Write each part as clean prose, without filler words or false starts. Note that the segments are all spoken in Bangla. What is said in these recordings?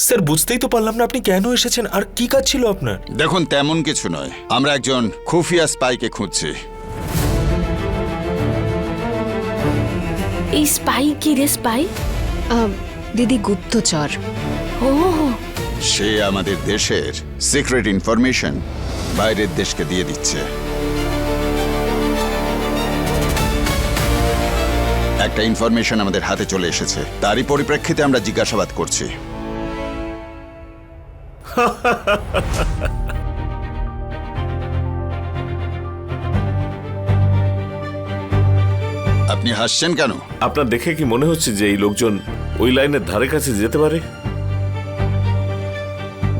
স্যার বুঝতেই তো পারলাম না আপনি কেন এসেছেন আর কি কাজ ছিল আপনার। দেখুন তেমন কিছু নয়, আমরা একজন খুফিয়া স্পাইকে খুঁজছি। এই স্পাই কি রে স্পাই? দিদি গুপ্তচর। ও সে আমাদের দেশের সিক্রেট ইনফরমেশন বাইরের দেশকে দিয়ে দিচ্ছে। একটা ইনফরমেশন আমাদের হাতে চলে এসেছে, তারই পরিপ্রেক্ষিতে আমরা জিজ্ঞাসাবাদ করছি। আপনি হাসছেন কেন? আপনার দেখে কি মনে হচ্ছে যে এই লোকজন ওই লাইনের ধারে কাছে যেতে পারে?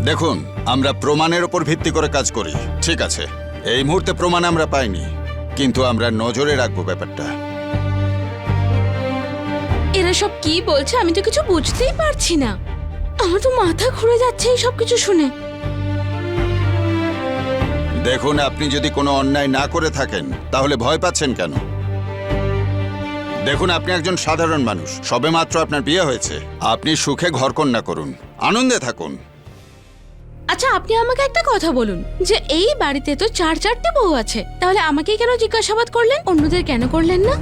দেখুন, আমরা প্রমাণের উপর ভিত্তি করে কাজ করি, ঠিক আছে? এই মুহূর্তে প্রমাণ আমরা পাইনি, কিন্তু আমরা নজরে রাখবো ব্যাপারটা। এরা সব কি বলছে আমি তো কিছু বুঝতেই পারছি না। আমার তো মাথা ঘুরে যাচ্ছে এই সব কিছু শুনে। দেখুন, আপনি যদি কোনো অন্যায় না করে থাকেন তাহলে ভয় পাচ্ছেন কেন? দেখুন, আপনি একজন সাধারণ মানুষ, সবেমাত্র আপনার বিয়ে হয়েছে। আপনি সুখে ঘরকন্যা করুন, আনন্দে থাকুন। আচ্ছা আপনি আমাকে একটা কথা বলুন, যে এই বাড়িতে তো 4-4টে বউ আছে, তাহলে আমাকেই কেন জিজ্ঞাসাবাদ করলেন, অন্যদের কেন করলেন না?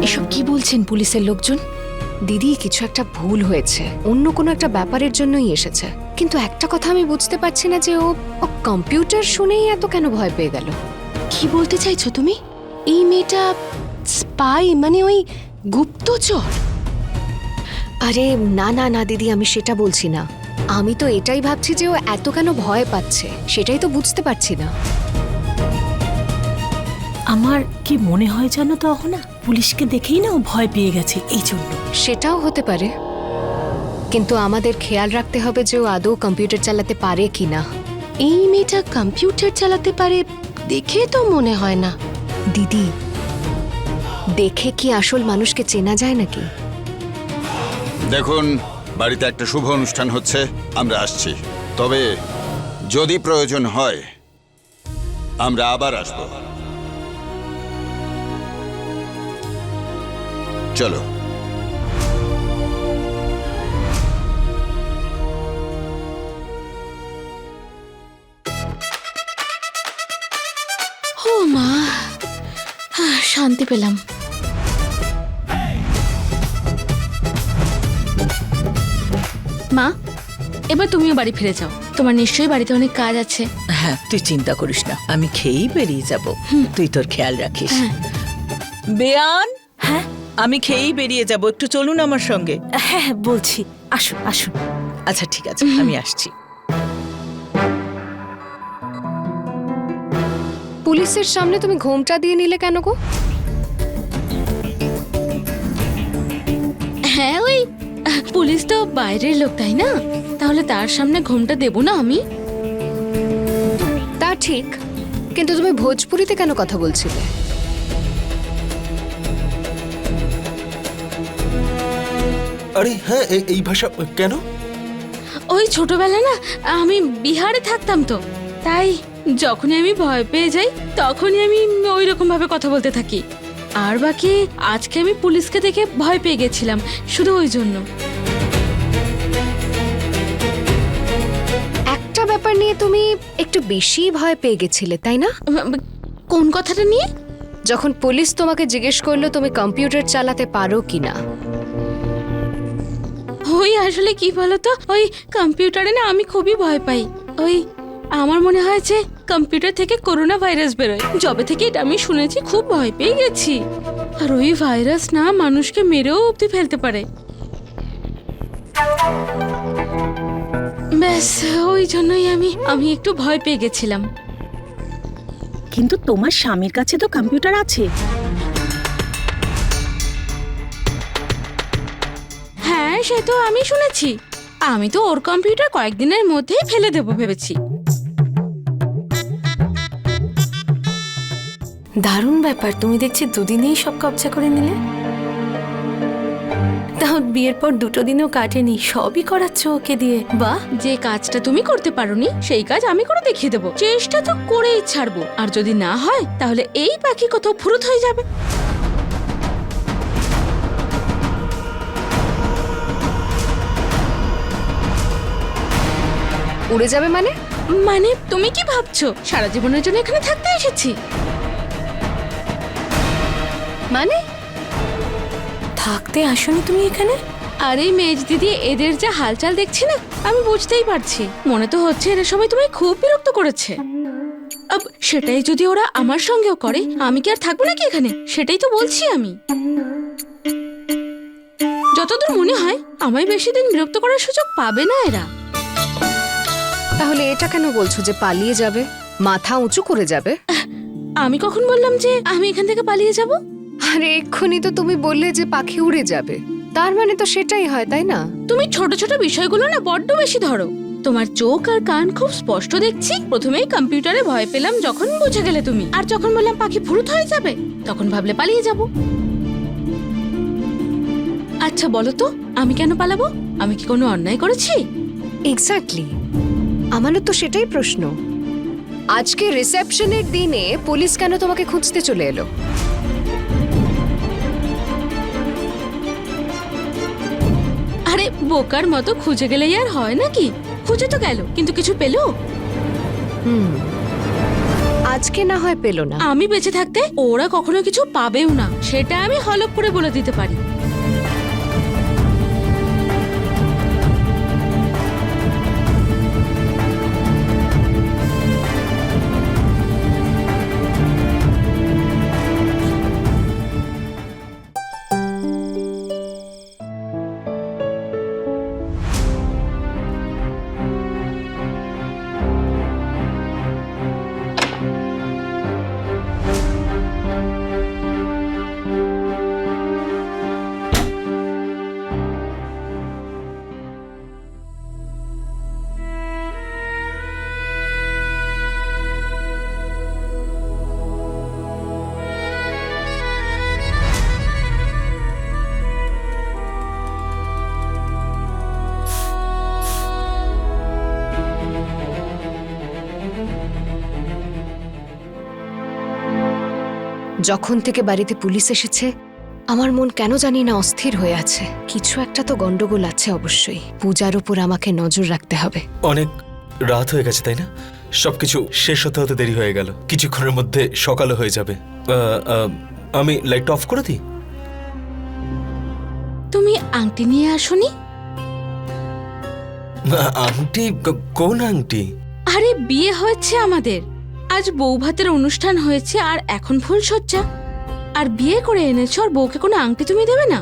এসব কি বলছেন পুলিশের লোকজন? দিদি কিছু একটা ভুল হয়েছে, অন্য কোনো একটা ব্যাপারের জন্যই এসেছে। কিন্তু একটা কথা আমি বুঝতে পারছি না যে ও কম্পিউটার শুনেই এত কেন ভয় পেয়ে গেল। কি বলতে চাইছো তুমি? এই মেয়েটা স্পাই মানে ওই গুপ্তচর? আরে না না না দিদি, আমি সেটা বলছি না। আমি তো এটাই ভাবছি যে ও এত কেন ভয় পাচ্ছে, সেটাই তো বুঝতে পারছি না। আমার কি মনে হয় জানো তো অহনা, পুলিশকে দেখেই না ও ভয় পেয়ে গেছে এই জন্য। সেটাও হতে পারে, কিন্তু আমাদের খেয়াল রাখতে হবে যে ও আদৌ কম্পিউটার চালাতে পারে কিনা। এই মেয়েটা কম্পিউটার চালাতে পারে দেখে তো মনে হয় না। দিদি, দেখে কি আসল মানুষকে চেনা যায় নাকি? দেখুন, বাড়িতে একটা শুভ অনুষ্ঠান হচ্ছে, আমরা আসছি। তবে যদি প্রয়োজন হয় আমরা আবার আসব। চলো। ও মা, শান্তি পেলাম। মা, এবার তুমিও বাড়ি ফিরে যাও, তোমার নিশ্চয়ই বাড়িতে অনেক কাজ আছে। হ্যাঁ, তুই চিন্তা করিস না, আমি খেয়েই বেরিয়ে যাব। তুই তোর খেয়াল রাখিস। বেয়ান, হ্যাঁ আমি খেয়েই বেরিয়ে যাব, একটু চলুন আমার সঙ্গে। হ্যাঁ হ্যাঁ বলছি, আসুন আসুন। আচ্ছা ঠিক আছে, আমি আসছি। পুলিশের সামনে তুমি ঘোমটা দিয়ে নিলে কেন গো? হ্যাঁ, ওই পুলিশ তো বাইরের লোক তাই না, তাহলে তার সামনে ঘোমটা দেব না আমি? তা ঠিক, কিন্তু তুমি ভোজপুরিতে কেন কথা বলছিলে? আরে হ্যাঁ, এই ভাষা কেন? ওই ছোটবেলা না আমি বিহারে থাকতাম, তো তাই যখনই আমি ভয় পেয়ে যাই তখনই আমি ওই রকম ভাবে কথা বলতে থাকি। আর বাকি আজকে আমি পুলিশকে দেখে ভয় পেয়ে গেছিলাম, শুধু ওই জন্য। একটা ব্যাপার নিয়ে তুমি একটু বেশি ভয় পেয়ে গেছিলে, তাই না? কোন কথাটা নিয়ে? যখন পুলিশ তোমাকে জিজ্ঞেস করলো তুমি কম্পিউটার চালাতে পারো কিনা। ওই আসলে কি বলতো, ওই কম্পিউটারে না আমি খুবই ভয় পাই। ওই আমার মনে হয় যে কম্পিউটার থেকে করোনা ভাইরাস বেরোয়, যবে থেকে এটা আমি শুনেছি খুব ভয় পেয়ে গেছি। আর ওই ভাইরাস না মানুষকে মেরেও অবধি ফেলতে পারে। ব্যাস ওই জন্যই আমি একটু ভয় পেয়ে গেছিলাম। কিন্তু তোমার স্বামীর কাছে তো কম্পিউটার আছে। হ্যাঁ সে তো আমি শুনেছি, আমি তো ওর কম্পিউটার কয়েকদিনের মধ্যেই ফেলে দেবো ভেবেছি। দারুণ ব্যাপার, তুমি দেখছি দুদিনেই সব কবজা করে নিলে। তাও বিয়ের পর 2 দিনও কাটেনি, সবই করাচ্ছ ওকে দিয়ে। বাহ! যে কাজটা তুমি করতে পারোনি সেই কাজ আমি করে দেখিয়ে দেবো। চেষ্টা তো করেই ছাড়বো, আর যদি না হয় তাহলে এই পাখি কোথাও ফুরুত হয়ে যাবে। উড়ে যাবে মানে? মানে তুমি কি ভাবছো সারা জীবনের জন্য এখানে থাকতে এসেছি? মানে থাকতে আসনি তুমি এখানে? আরে মেজ দিদি, এদের যা হালচাল দেখছি না, আমি বুঝতেই পারছি। মনে তো হচ্ছে এরা সবাই তোমায় খুব বিরক্ত করেছে। সেটাই যদি ওরা আমার সঙ্গেও করে, আমি কি আর থাকবো নাকি এখানে? সেটাই তো বলছি আমি। যতদূর মনে হয় আমায় বেশি দিন বিরক্ত করার সুযোগ পাবে না এরা। তাহলে এটা কেন বলছো যে পালিয়ে যাবে, মাথা উঁচু করে যাবে? আমি কখন বললাম যে আমি এখান থেকে পালিয়ে যাব? আরে এক্ষুনি তো তুমি বললে যে পাখি উড়ে যাবে, তার মানে তো সেটাই হয়, তাই না? তুমি ছোট ছোট বিষয়গুলো না বড্ড বেশি ধরো। তোমার চোখ আর কান খুব স্পষ্ট দেখছি। প্রথমেই কম্পিউটারে ভয় পেলাম যখন বুঝে গেলে তুমি, আর যখন বললাম পাখি ফুরুত হয়ে যাবে তখন ভাবলে পালিয়ে যাব। আচ্ছা বলো তো, আমি কেন পালাবো? আমি কি কোনো অন্যায় করেছি? এক্স্যাক্টলি, আমারও তো সেটাই প্রশ্ন। আজকে রিসেপশনের দিনে পুলিশ কেন তোমাকে খুঁজতে চলে এলো? আরে বোকার মতো খুঁজে গেলেই আর হয় নাকি? খুঁজে তো গেল, কিন্তু কিছু পেলো? আজকে না হয় পেলো না। আমি বেঁচে থাকতে ওরা কখনো কিছু পাবেও না, সেটা আমি হলপ করে বলে দিতে পারি। যখন থেকে বাড়িতে পুলিশ এসেছে আমার মন কেন জানি না অস্থির হয়ে আছে। কিছু একটা তো গন্ডগোল আছে অবশ্যই। পূজার উপর আমাকে নজর রাখতে হবে। অনেক রাত হয়ে গেছে তাই না? সবকিছু শেষ হতে হতে দেরি হয়ে গেল। কিছুক্ষণের মধ্যে সকালও হয়ে যাবে। আমি লাইট অফ করে দিই? তুমি আংটি নিয়ে আসোনি? আংটি? কোন আংটি? আরে বিয়ে হয়েছে আমাদের, আজ বৌভাতের অনুষ্ঠান হয়েছে আর এখন ফুলসজ্জা। আর বিয়ে করে এনেছো আর বউকে কোনো আংটি তুমি দেবে না?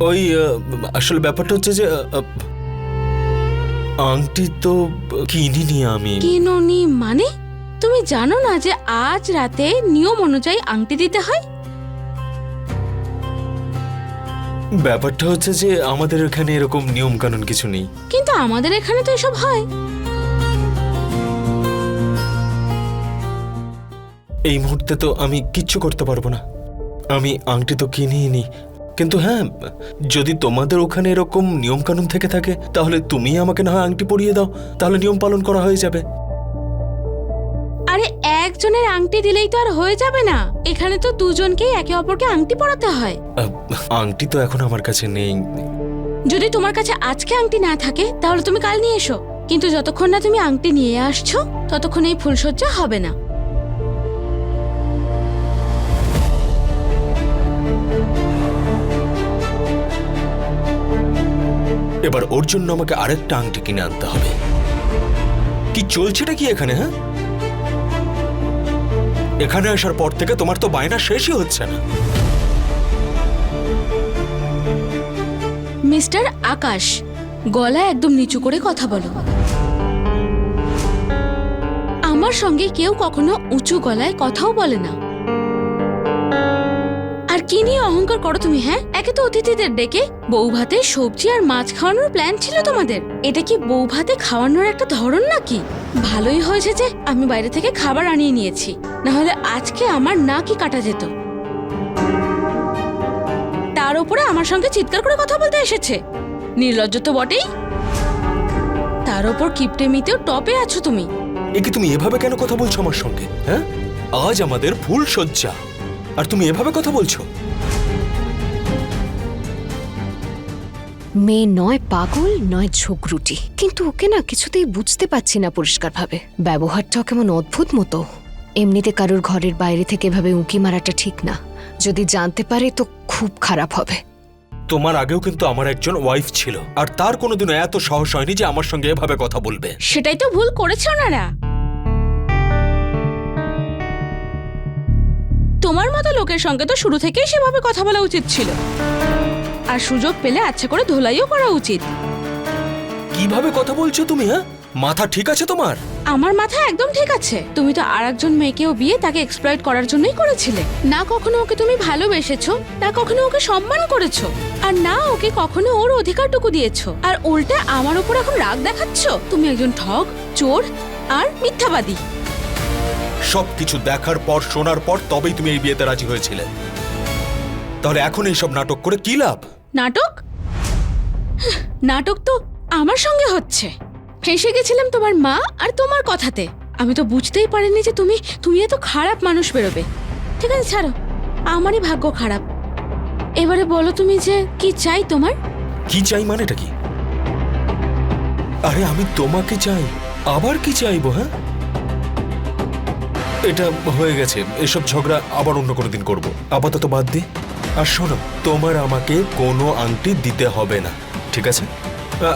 ওই আসলে ব্যাপারটা হচ্ছে যে আংটি তো কিনিনি আমি। কিনোনি মানে? তুমি জানো না যে আজ রাতে নিয়ম অনুযায়ী আংটি দিতে হয়? ব্যাপারটা হচ্ছে যে আমাদের এখানে এরকম নিয়ম কানুন কিছু নেই। কিন্তু আমাদের এখানে তো এসব হয়। এই মুহূর্তে তো আমি কিচ্ছু করতে পারবো না। আমি আংটি তো কিনিই নি। কিন্তু হ্যাঁ, যদি তোমাদের ওখানে এরকম নিয়ম কানুন থেকে থাকে তাহলে তুমি আমাকে না হয় আংটি পরিয়ে দাও, তাহলে নিয়ম পালন করা হয়ে যাবে। আরে একজনের আংটি দিলেই তো আর হয়ে যাবে না, এখানে তো দুজনকেই একে অপরকে আংটি পরাতে হয়। আংটি তো এখন আমার কাছে নেই। যদি তোমার কাছে আজকে আংটি না থাকে তাহলে তুমি কাল নিয়ে এসো, কিন্তু যতক্ষণ না তুমি আংটি নিয়ে আসছো ততক্ষণ এই ফুলসজ্জা হবে না। এবার ওর জন্য আমাকে আরেকটা আংটি কিনে আনতে হবে। কি চলছেটা কি এখানে? হ্যাঁ, এখানে আসার পর থেকে তোমার তো বায়না শেষই হচ্ছে না। মিস্টার আকাশ, গলা একদম নিচু করে কথা বলো। আমার সঙ্গে কেউ কখনো উঁচু গলায় কথাও বলে না। আর কি নিয়ে অহংকার করো তুমি? হ্যাঁ, একে তো অতিথিদের ডেকে বউ ভাতে সবজি আর মাছ খাওয়ানোর প্ল্যান ছিল তোমাদের। এটা কি বউ ভাতে খাওয়ানোর একটা ধরন নাকি? ভালোই হয়েছে যে আমি বাইরে থেকে খাবার আনিয়ে নিয়েছি, না হলে আজকে আমার নাকই কাটা যেত। তার উপরে আমার সঙ্গে চিৎকার করে কথা বলতে এসেছে। নির্লজ্জ তো বটেই, তার উপর কিপটেমিতেও টপে আছো তুমি। একে তুমি এভাবে কেন কথা বলছো আমার সঙ্গে? হ্যাঁ, আজ আমাদের ফুল সজ্জা আর তুমি এভাবে কথা বলছো? মেয়ে নয় পাগল নয় ঝগড়ুটি, কিন্তু ওকে না কিছুতেই বুঝতে পারছি না পরিষ্কারভাবে। ব্যবহারটাও কেমন অদ্ভুত মতো। এমনিতে কারোর ঘরের বাইরে থেকে এভাবে উঁকি মারাটা ঠিক না, যদি জানতে পারে তো খুব খারাপ হবে। তোমার আগেও কিন্তু আমার একজন ওয়াইফ ছিল, আর তার কোনোদিনও এত সাহস হয়নি যে আমার সঙ্গে এভাবে কথা বলবে। সেটাই তো ভুল করেছে ওনারা। তোমার মতো লোকের সঙ্গে তো শুরু থেকেই সেভাবে কথা বলা উচিত ছিল, আর সুযোগ পেলে আচ্ছা করে ধোলাইও করা উচিত। কিভাবে কথা বলছো তুমি? হ্যাঁ, মাথা ঠিক আছে তোমার? আমার মাথা একদম ঠিক আছে। তুমি তো আরেকজন মেয়েকেও বিয়ে তাকে এক্সপ্লয়েট করার জন্যই করেছিলে। না কখনো ওকে তুমি ভালোবেসেছো, না কখনো ওকে সম্মান করেছো, আর না ওকে কখনো ওর অধিকারটুকু দিয়েছো। আর উল্টে আমার উপর এখন রাগ দেখাচ্ছো। তুমি একজন ঠগ, চোর আর মিথ্যাবাদী। সবকিছু দেখার পর শোনার পর তবেই তুমি এই বিয়েতে রাজি হয়েছিলে। তাহলে এখন এইসব নাটক করে কি লাভ? নাটক? নাটক তো আমার সঙ্গে হচ্ছে। ফেঁসে গেছিলাম তোমার মা আর তোমার কথাতে। আমি তো বুঝতেই পারিনি যে তুমি এত খারাপ মানুষ বেরোবে। ঠিক আছে, ছাড়ো, আমারই ভাগ্য খারাপ। এবারে বলো তুমি যে কি চাই তোমার? কি চাই মানেটা কি? আরে আমি তোমাকে চাই, আবার কি চাইবো? হ্যাঁ, এটা হয়ে গেছে। এসব ঝগড়া আবার অন্য কোনো দিন করবো, আপাতত বাদ দি। আর শোনো, তোমার আমাকে কোনো আংটি দিতে হবে না, ঠিক আছে?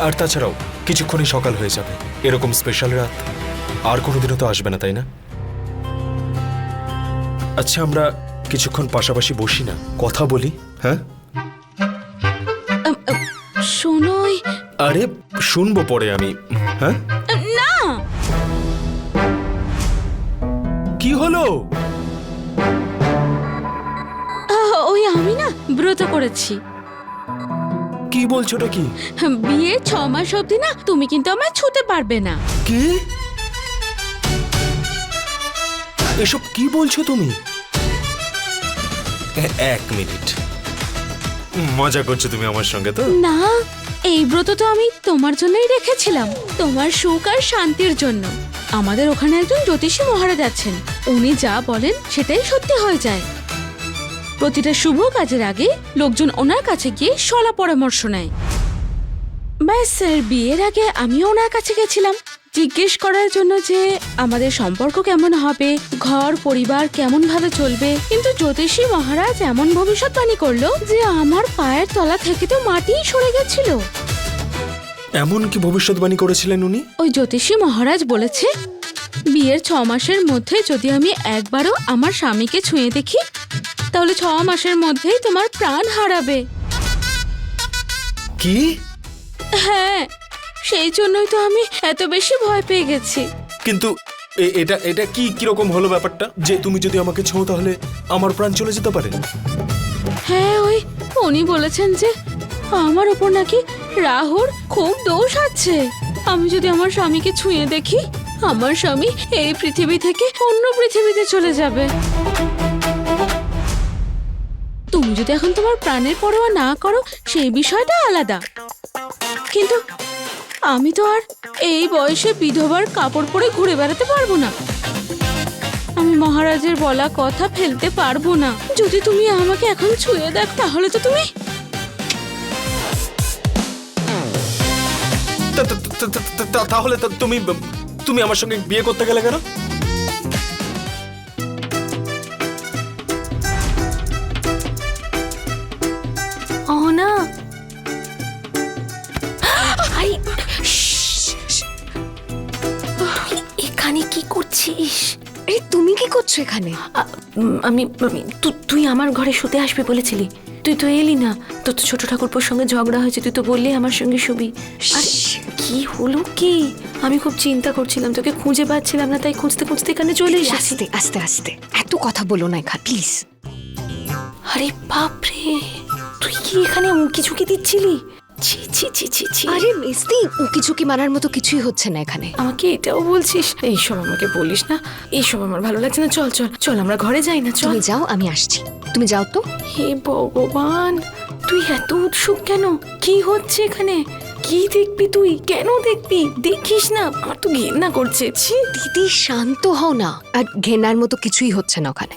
আর তাছাড়াও কিছুক্ষণই সকাল হয়ে যাবে। এরকম স্পেশাল রাত আর কোনোদিনও তো আসবে না, তাই না? আচ্ছা, আমরা কিছুক্ষণ পাশাপাশি বসি না, কথা বলি? হ্যাঁ, শোনোই। আরে শুনবো পরে আমি। হ্যাঁ, না, কি হলো? ওই আমি না ব্রত করেছি। কি বলছোটা কি? বিয়ের 6 মাস অবধি না তুমি কিন্তু আমায় ছুতে পারবে না। কি? এসব কি বলছো তুমি? এক মিনিট, মজা করছো তুমি আমার সঙ্গে তো? না, এই ব্রত তো আমি তোমার জন্যই রেখেছিলাম, তোমার সুখ আর শান্তির জন্য। আমাদের ওখানে একজন জ্যোতিষী মহারাজ আছেন, উনি যা বলেন সেটাই সত্যি হয়ে যায়। প্রতিটা শুভ কাজের আগে লোকজন ওনার কাছে গিয়ে সলা পরামর্শ নেয়। ব্যাস স্যার, বিয়ের আগে আমিও ওনার কাছে গেছিলাম জিজ্ঞেস করার জন্য যে আমাদের সম্পর্ক কেমন হবে, ঘর পরিবার কেমন ভাবে চলবে। কিন্তু জ্যোতিষী মহারাজ এমন ভবিষ্যৎবাণী করলো যে আমার পায়ের তলা থেকে তো মাটিই সরে গেছিল। এমন কি ভবিষ্যৎবাণী করেছিলেন উনি? ওই জ্যোতিষী মহারাজ বলেছে বিয়ের 6 মাসের মধ্যে যদি আমি একবারও আমার স্বামীকে ছুঁয়ে দেখি, তাহলে 6 মাসের মধ্যেই তোমার প্রাণ হারাবে। কি? হ্যাঁ, সেই জন্যই তো আমি এত বেশি ভয় পেয়ে গেছি। কিন্তু এটা এটা কি কিরকম হলো ব্যাপারটা, যে তুমি যদি আমাকে ছোঁও তাহলে আমার প্রাণ চলে যেতে পারে? হ্যাঁ, ওই উনি বলেছেন যে আমার ওপর নাকি রাহুর খুব দোষ আছে। আমি যদি আমার স্বামীকে ছুঁয়ে দেখি, আমার স্বামী এই পৃথিবী থেকে অন্য পৃথিবীতে চলে যাবে। তুমি যদি এখন তোমার প্রাণের পরোয়া না করো সেই বিষয়টা আলাদা, কিন্তু আমি তো আর এই বয়সে বিধবার কাপড় পরে ঘুরে বেড়াতে পারবো না। আমি মহারাজের বলা কথা ফেলতে পারবো না। যদি তুমি আমাকে এখন ছুঁয়ে দেখো তাহলে তো তুমি তাহলে তুমি তুমি আমার সঙ্গে বিয়ে করতে গেলে কেন? অহনা, এখানে কি করছিস? এই তুমি কি করছো এখানে? তুই আমার ঘরে শুতে আসবি বলেছিলি, তুই তো এলি না। তোর তো ছোট ঠাকুরপোর সঙ্গে ঝগড়া হয়েছে, তুই তো বললি আমার সঙ্গে শুবি। আর কি হলো কি? আমি খুব চিন্তা করছিলাম, তোকে খুঁজে পাচ্ছিলাম না, তাই খুঁজতে খুঁজতে এখানে চলে এসেছি। আস্তে আস্তে আস্তে, এত কথা বলো না এখানে প্লিজ। আরে বাপরে, তুই কি এখানে উঁকি ঝুঁকি দিচ্ছিলি? ছি ছি ছি ছি ছি। আরে মিস্তি, উকি ঝুঁকি মারার মতো কিছুই হচ্ছে না এখানে। আমাকে এটাও বলছিস? এইসব আমাকে বলিস না, এইসব আমার ভালো লাগছে না। চল চল চল, আমরা ঘরে যাই না, চল। তুমি যাও, আমি আসছি। তুমি যাও তো। হে ভগবান, তুই এত উৎসুক কেন? কি হচ্ছে এখানে? কি দেখবি তুই? কেন দেখবি? দেখিস না, আমার তো ঘেন্না করছে। ছি। দিদি শান্ত হও না। আর ঘেনার মতো কিছুই হচ্ছে না ওখানে।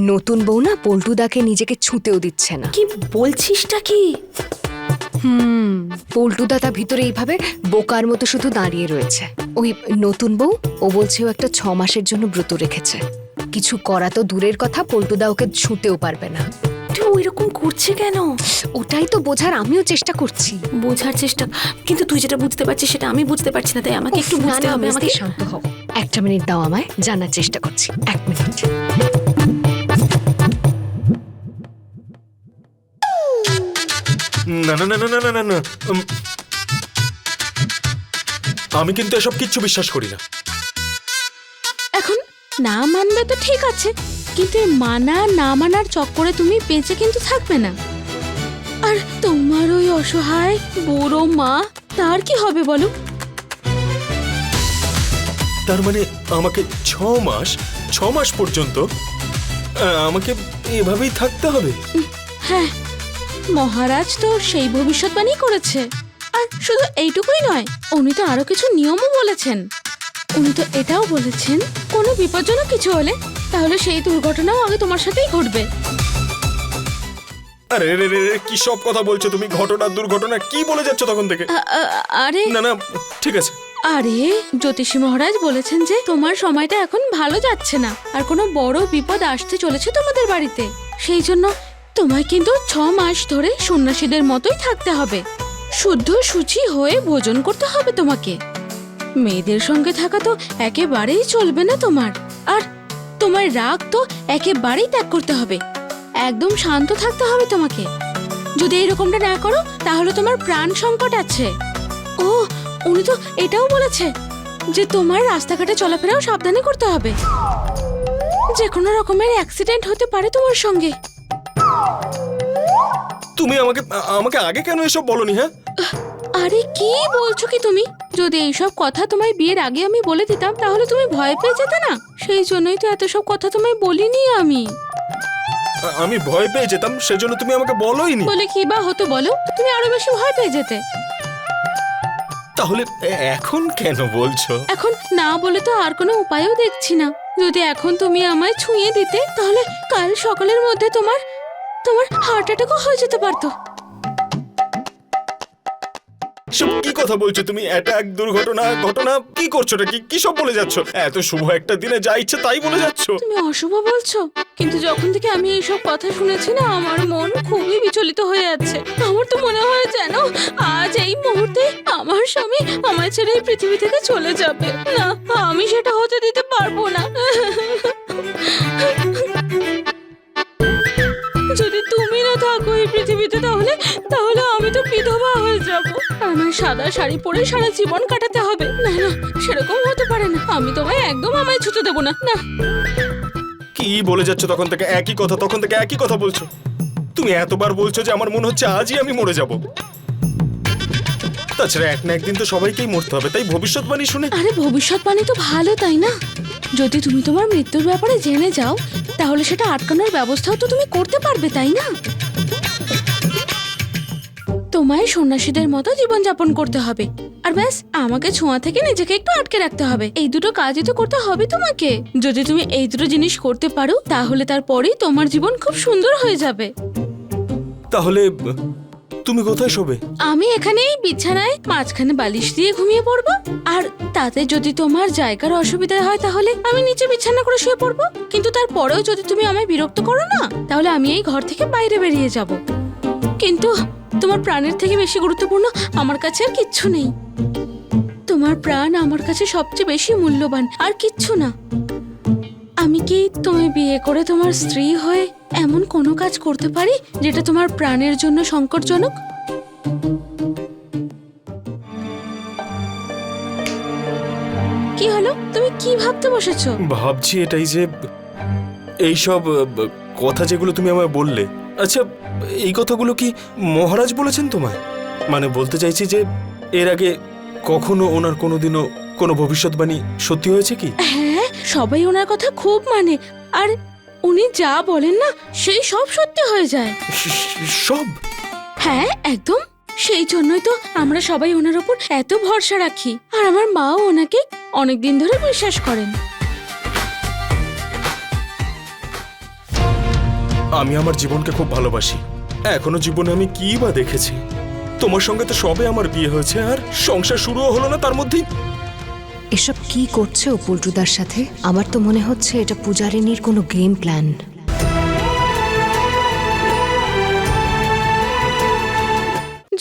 নতুন বউ না পল্টুদাকে নিজেকে ছুঁতেও দিচ্ছে না। কি বলছিসটা কি? পল্টুদা তা ভিতরে এইভাবে বোকার মতো শুধু দাঁড়িয়ে রয়েছে। ওই নতুন বউ, ও বলছে ও একটা 6 মাসের জন্য ব্রত রেখেছে। কিছু করা তো দূরের কথা, পল্টুদা ওকে ছুঁতেও পারবে না। তুই ওইরকম করছে কেন? ওটাই তো বোঝার আমিও চেষ্টা করছি। বোঝার চেষ্টা, কিন্তু তুই যেটা বুঝতে পারছিস সেটা আমি বুঝতে পারছি না, তাই আমাকে একটু বুঝতে হবে। আমাকে শান্ত হও, 1 মিনিট দাও আমায়, জানার চেষ্টা করছি। 1 মিনিট। না না না না না না না না আমি কিন্তু এসব কিচ্ছু বিশ্বাস করি না। এখন না মানবে তো ঠিক আছে, কিন্তু এই মানা না মানার চক্করে তুমি বেঁচে কিন্তু থাকবে না। আর তোমার ওই অসহায় বুড়ো মা, তার কি হবে বলো? তার মানে আমাকে 6 মাস পর্যন্ত আমাকে এভাবেই থাকতে হবে? হ্যাঁ, মহারাজ তো সেই ভবিষ্যৎবাণী করেছে। আর শুধু এইটুকুই নয়, উনি তো আরো কিছু নিয়মও বলেছেন। উনি তো এটাও বলেছেন কোনো বিপজ্জনক কিছু হলে তাহলে সেই দুর্ঘটনাও আগে তোমার সাথেই ঘটবে। আরে রে রে, কি সব কথা বলছো তুমি? ঘটনা দুর্ঘটনা কি বলে যাচ্ছ তখন থেকে? আরে না না, ঠিক আছে। আরে জ্যোতিষী মহারাজ বলেছেন যে তোমার সময়টা এখন ভালো যাচ্ছে না, আর কোনো বড় বিপদ আসতে চলেছে তোমাদের বাড়িতে। সেই জন্য তোমায় কিন্তু 6 মাস ধরে সন্ন্যাসীদের মতোই থাকতে হবে। শুদ্ধ শুচি হয়ে ভোজন করতে হবে তোমাকে। মেয়েদের সঙ্গে থাকা তো একেবারেই চলবে না তোমার। আর তোমার রাগ তো একেবারেই ত্যাগ করতে হবে। একদম শান্ত থাকতে হবে তোমাকে। যদি এরকমটা না করো তাহলে তোমার প্রাণ সংকট আছে। ও, উনি তো এটাও বলেছে যে তোমার রাস্তাঘাটে চলাফেরাও সাবধানে করতে হবে। যে কোনো রকমের অ্যাক্সিডেন্ট হতে পারে তোমার সঙ্গে। তুমি আমাকে আগে কেন এসব বলনি? হ্যাঁ, আরে কি বলছো কি তুমি? যদি এইসব কথা তোমায় বিয়ের আগে আমি বলে দিতাম তাহলে তুমি ভয় পেয়ে যেতে না। সেই জন্যই তো এত সব কথা তোমায় বলিনি আমি। আমি ভয় পেয়ে যেতাম সেজন্য তুমি আমাকে বলোইনি? বলে কি বা হতো বলো? তুমি আরো বেশি ভয় পেয়ে যেতে। তাহলে এখন কেন বলছো? এখন না বলে তো আর কোনো উপায়ও দেখছি না। যদি এখন তুমি আমায় ছুঁয়ে দিতে তাহলে কাল সকালের মধ্যে তোমার হার্ট অ্যাটাকও হয়ে যেতে পারতো। সব কি কথা বলছো তুমি? অ্যাটাক, দুর্ঘটনা, ঘটনা কি করছো? কি সব বলে যাচ্ছ? এত শুভ একটা দিনে যা ইচ্ছে তাই বলে যাচ্ছ। তুমি অশুভ বলছো, কিন্তু যখন থেকে আমি এইসব কথা শুনেছি না, আমার মন খুবই বিচলিত হয়ে যাচ্ছে। আমার তো মনে হয় যেন আজ এই মুহূর্তে আমার স্বামী আমায় ছেড়ে এই পৃথিবী থেকে চলে যাবে। না, আমি সেটা হতে দিতে পারবো না। যদি তুমি না থাকো এই পৃথিবীতে তাহলে আমি তো বিধবা হয়ে যাব। আমার সাদা শাড়ি পরে সারা জীবন কাটাতে হবে। না না, সেরকম হতে পারে না। আমি তোমায় একদম আমায় ছুতে দেবো না। না, কি বলে যাচ্ছ তখন থেকে? একই কথা বলছো। তুমি এতবার বলছো যে আমার মনে হচ্ছে আজই আমি মরে যাব। তাছাড়া এক না একদিন তো সবাইকেই মরতে হবে, তাই ভবিষ্যৎবাণী শুনে। আরে ভবিষ্যৎবাণী তো ভালো, তাই না? যদি তুমি তোমার মৃত্যুর ব্যাপারে জেনে যাও তাহলে সেটা আটকানোর ব্যবস্থাও তো তুমি করতে পারবে, তাই না? তোমায় সন্ন্যাসীদের মতো জীবনযাপন করতে হবে, আর ব্যাস আমাকে ছোঁয়া থেকে নিজেকে একটু আটকে রাখতে হবে। এই দুটো কাজই তো করতে হবে তোমাকে। যদি তুমি এই দুটো জিনিস করতে পারো তাহলে তারপরেই তোমার জীবন খুব সুন্দর হয়ে যাবে। তাহলে তুমি কোথায় শোবে? আমি এখানেই বিছানায় মাঝখানে বালিশ দিয়ে ঘুমিয়ে পড়বো। আর তাতে যদি তোমার জায়গার অসুবিধা হয় তাহলে আমি নিচে বিছানা করে শুয়ে পড়বো। কিন্তু তারপরেও যদি তুমি আমায় বিরক্ত করো না তাহলে আমি এই ঘর থেকে বাইরে বেরিয়ে যাব। কিন্তু তোমার প্রাণের থেকে বেশি গুরুত্বপূর্ণ আমার কাছে আর কিচ্ছু নেই। তোমার প্রাণ আমার কাছে সবচেয়ে বেশি মূল্যবান, আর কিচ্ছু না। আমি কি তোমায় বিয়ে করে তোমার স্ত্রী হয়ে এমন কোনো কাজ করতে পারি যেটা তোমার প্রাণের জন্য সংকটজনক? কি হলো? তুমি কি ভাবতে বসেছো? ভাবছি এটাই যে এইসব কথা যেগুলো তুমি আমায় বললে, আচ্ছা এই কথাগুলো কি মহারাজ বলেছেন তোমায়? মানে বলতে চাইছি যে এর আগে কখনো ওনার কোনোদিনও কোনো ভবিষ্যৎবাণী সত্যি হয়েছে কি? হ্যাঁ, সবাই ওনার কথা খুব মানে, আর উনি যা বলেন না সেই সব সত্যি হয়ে যায়। সব? হ্যাঁ, একদম। সেই জন্যই তো আমরা সবাই ওনার উপর এত ভরসা রাখি, আর আমার মাও ওনাকে অনেকদিন ধরে বিশ্বাস করেন। আমি আমার জীবনকে খুব ভালোবাসি। এখনো জীবনে আমি কি বা দেখেছি? তোমার সঙ্গে তো সবে আমার বিয়ে হয়েছে আর সংসার শুরুও হলো না তার মধ্যেই। এসব কি করছে ও পল্টুদার সাথে? আমার তো মনে হচ্ছে এটা পূজারিনীর কোনো গেম প্ল্যান।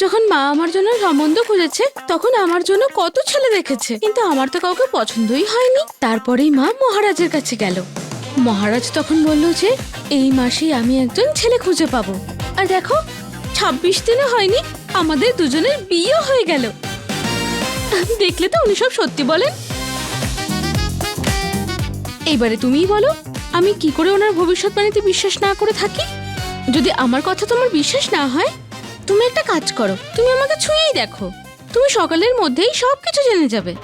যখন মা আমার জন্য সম্বন্ধ খুঁজেছে তখন আমার জন্য কত ছেলে দেখেছে, কিন্তু আমার তো কাউকে পছন্দই হয়নি। তারপরেই মা মহারাজের কাছে গেল। মহারাজ তখন বলল যে এই মাসেই আমি একজন ছেলে খুঁজে পাবো। আর দেখো 26 দিনে হয়নি আমাদের দুজনের বিয়ে হয়ে গেল। দেখলে তো উনি সব সত্যি বলেন। এইবারে তুমিই বলো আমি কি করে ওনার ভবিষ্যৎবাণীতে বিশ্বাস না করে থাকি? যদি আমার কথা তোমার বিশ্বাস না হয় তুমি একটা কাজ করো, তুমি আমাকে ছুঁয়েই দেখো, তুমি সকালের মধ্যেই সবকিছু জেনে যাবে।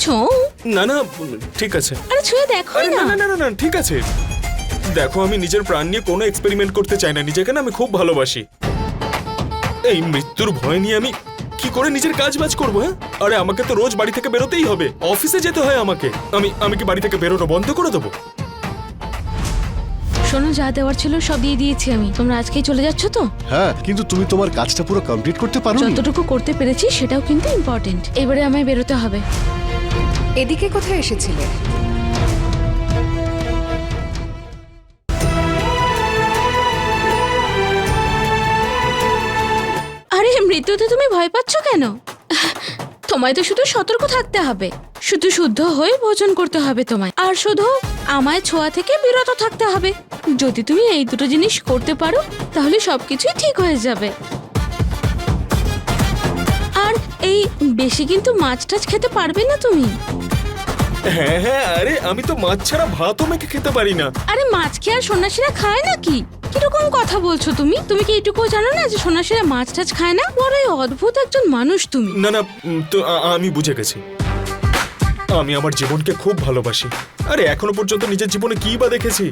ছোঁও। না না, ঠিক আছে। আরে ছুঁয়ে দেখো আরে না। না না না না, ঠিক আছে। দেখো আমি নিজের প্রাণ নিয়ে কোনো এক্সপেরিমেন্ট করতে চাই না, নিজেকে না আমি খুব ভালোবাসি। এই মৃত্যুর ভয় নিয়ে আমি কি করে নিজের কাজ বাজ করবো? হ্যাঁ, আরে আমাকে তো রোজ বাড়ি থেকে বেরোতেই হবে, অফিসে যেতে হয় আমাকে। আমি কি বাড়ি থেকে বেরোনো বন্ধ করে দেবো? শোনো, যা দেওয়ার ছিল সব দিয়ে দিয়েছি আমি। তোমরা আজকেই চলে যাচ্ছ তো? হ্যাঁ, কিন্তু তুমি তোমার কাজটা পুরো কমপ্লিট করতে পারোনি। যতটুকু করতে পেরেছি সেটাও কিন্তু ইম্পর্টেন্ট। এবারে আমায় বেরোতে হবে। এদিকে কোথায় এসেছিলে? আরে মৃত্যুতে তুমি ভয় পাচ্ছ কেন? তোমায় তো শুধু সতর্ক থাকতে হবে, শুধু শুদ্ধ হয়ে ভোজন করতে হবে তোমায়, আর শুধু আমায় ছোঁয়া থেকে বিরত থাকতে হবে। যদি তুমি এই দুটো জিনিস করতে পারো তাহলে সবকিছুই ঠিক হয়ে যাবে। আর এই বেশি কিন্তু মাছ টাছ খেতে পারবে না তুমি। হ্যাঁ হ্যাঁ, আরে আমি তো মাছ ছাড়া ভাতও মেখে খেতে পারি না। আরে মাছ কি আর সন্ন্যাসীরা খায় নাকি? কিরকম কথা বলছো তুমি? তুমি কি এটুকুও জানো না যে সন্ন্যাসীরা মাছ টাছ খায় না? বড়ই অদ্ভুত একজন মানুষ তুমি। না না, তো আমি বুঝে গেছি। আমি আমার জীবনকে খুব ভালোবাসি। আরে এখনো পর্যন্ত নিজের জীবনে কি বা দেখেছি?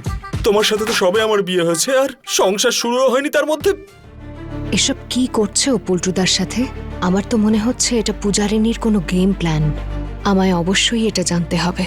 তোমার সাথে তো সবে আমার বিয়ে হয়েছে আর সংসার শুরুও হয়নি তার মধ্যে। এসব কি করছে ও পল্টুদার সাথে? আমার তো মনে হচ্ছে এটা পূজারিনীর কোনো গেম প্ল্যান। আমায় অবশ্যই এটা জানতে হবে।